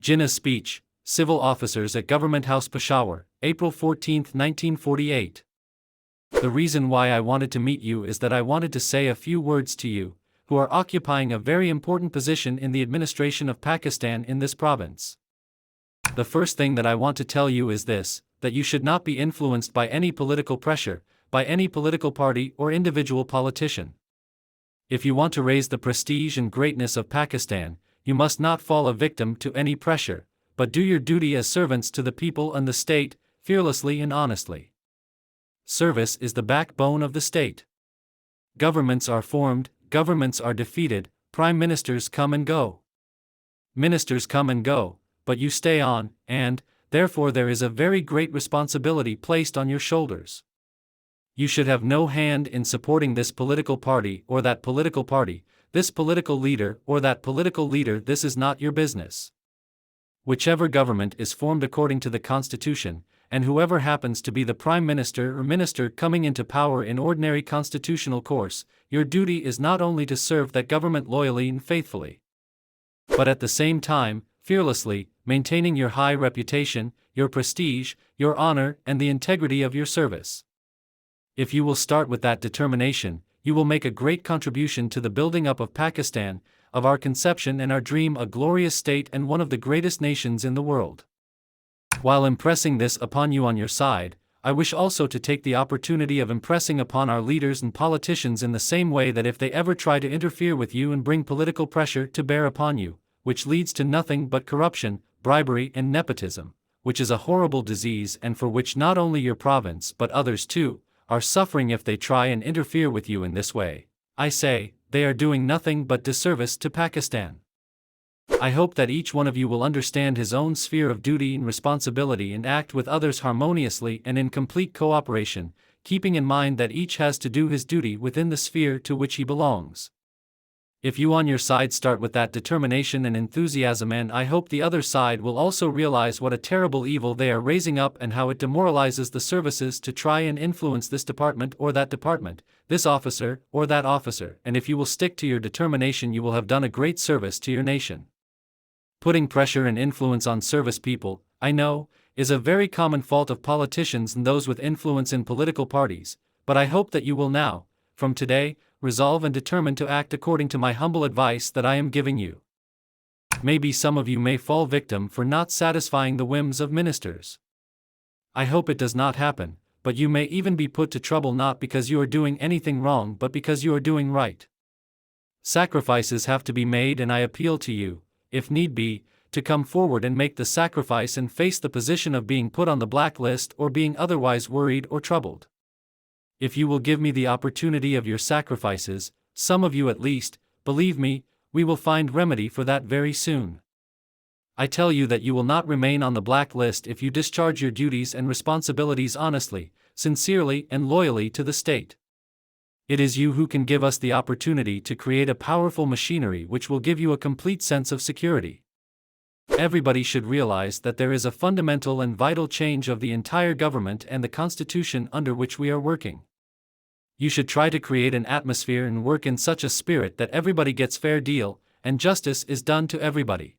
Jinnahs speech, Civil Officers at Government House Peshawar, April 14, 1948. The reason why I wanted to meet you is that I wanted to say a few words to you, who are occupying a very important position in the administration of Pakistan in this province. The first thing that I want to tell you is this, that you should not be influenced by any political pressure, by any political party or individual politician. If you want to raise the prestige and greatness of Pakistan, you must not fall a victim to any pressure, but do your duty as servants to the people and the state, fearlessly and honestly. Service is the backbone of the state. Governments are formed, governments are defeated, prime ministers come and go. Ministers come and go, but you stay on, and, therefore there is a very great responsibility placed on your shoulders. You should have no hand in supporting this political party or that political party, this political leader or that political leader. This is not your business. Whichever government is formed according to the Constitution, and whoever happens to be the Prime Minister or Minister coming into power in ordinary constitutional course, your duty is not only to serve that government loyally and faithfully, but at the same time, fearlessly, maintaining your high reputation, your prestige, your honor, and the integrity of your service. If you will start with that determination, you will make a great contribution to the building up of Pakistan, of our conception and our dream, a glorious state and one of the greatest nations in the world. While impressing this upon you on your side, I wish also to take the opportunity of impressing upon our leaders and politicians in the same way that if they ever try to interfere with you and bring political pressure to bear upon you, which leads to nothing but corruption, bribery and nepotism, which is a horrible disease and for which not only your province but others too, are suffering if they try and interfere with you in this way, I say, they are doing nothing but disservice to Pakistan. I hope that each one of you will understand his own sphere of duty and responsibility and act with others harmoniously and in complete cooperation, keeping in mind that each has to do his duty within the sphere to which he belongs. If you on your side start with that determination and enthusiasm, and I hope the other side will also realize what a terrible evil they are raising up and how it demoralizes the services to try and influence this department or that department, this officer or that officer, and if you will stick to your determination you will have done a great service to your nation. Putting pressure and influence on service people, I know, is a very common fault of politicians and those with influence in political parties, but I hope that you will now, from today, resolve and determine to act according to my humble advice that I am giving you. Maybe some of you may fall victim for not satisfying the whims of ministers. I hope it does not happen, but you may even be put to trouble not because you are doing anything wrong but because you are doing right. Sacrifices have to be made, and I appeal to you, if need be, to come forward and make the sacrifice and face the position of being put on the blacklist or being otherwise worried or troubled. If you will give me the opportunity of your sacrifices, some of you at least, believe me, we will find remedy for that very soon. I tell you that you will not remain on the blacklist if you discharge your duties and responsibilities honestly, sincerely and loyally to the state. It is you who can give us the opportunity to create a powerful machinery which will give you a complete sense of security. Everybody should realize that there is a fundamental and vital change of the entire government and the constitution under which we are working. You should try to create an atmosphere and work in such a spirit that everybody gets fair deal, and justice is done to everybody.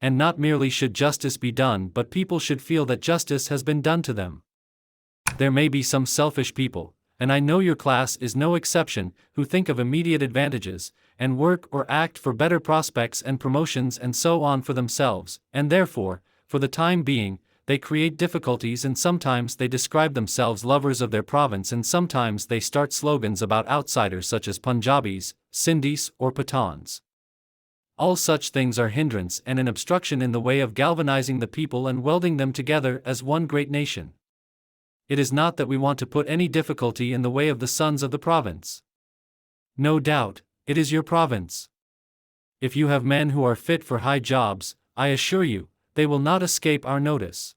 And not merely should justice be done, but people should feel that justice has been done to them. There may be some selfish people, and I know your class is no exception, who think of immediate advantages, and work or act for better prospects and promotions and so on for themselves, and therefore, for the time being, they create difficulties, and sometimes they describe themselves lovers of their province, and sometimes they start slogans about outsiders such as Punjabis, Sindhis or Pathans. All such things are hindrance and an obstruction in the way of galvanizing the people and welding them together as one great nation. It is not that we want to put any difficulty in the way of the sons of the province. No doubt, it is your province. If you have men who are fit for high jobs, I assure you, they will not escape our notice.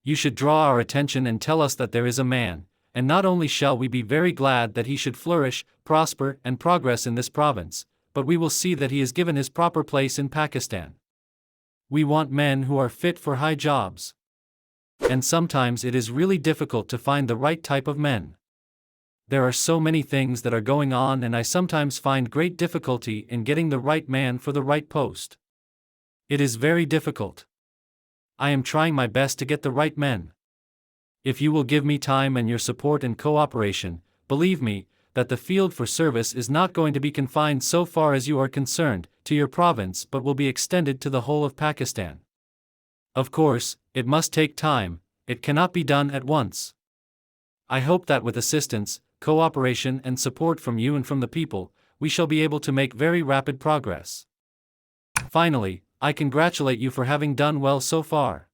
You should draw our attention and tell us that there is a man, and not only shall we be very glad that he should flourish, prosper, and progress in this province, but we will see that he is given his proper place in Pakistan. We want men who are fit for high jobs. And sometimes it is really difficult to find the right type of men. There are so many things that are going on, and I sometimes find great difficulty in getting the right man for the right post. It is very difficult. I am trying my best to get the right men. If you will give me time and your support and cooperation, believe me, that the field for service is not going to be confined so far as you are concerned, to your province, but will be extended to the whole of Pakistan. Of course, it must take time, it cannot be done at once. I hope that with assistance, cooperation and support from you and from the people, we shall be able to make very rapid progress. Finally, I congratulate you for having done well so far.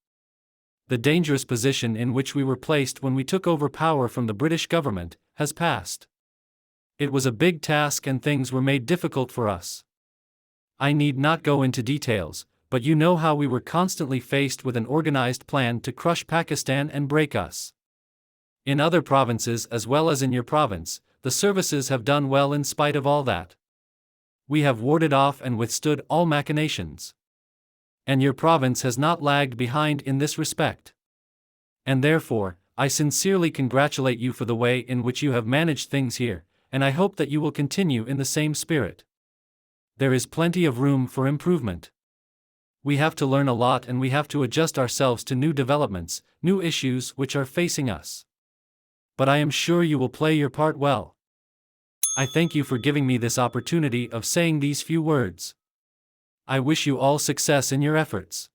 The dangerous position in which we were placed when we took over power from the British government has passed. It was a big task and things were made difficult for us. I need not go into details, but you know how we were constantly faced with an organized plan to crush Pakistan and break us. In other provinces as well as in your province, the services have done well in spite of all that. We have warded off and withstood all machinations. And your province has not lagged behind in this respect. And therefore, I sincerely congratulate you for the way in which you have managed things here, and I hope that you will continue in the same spirit. There is plenty of room for improvement. We have to learn a lot and we have to adjust ourselves to new developments, new issues which are facing us. But I am sure you will play your part well. I thank you for giving me this opportunity of saying these few words. I wish you all success in your efforts.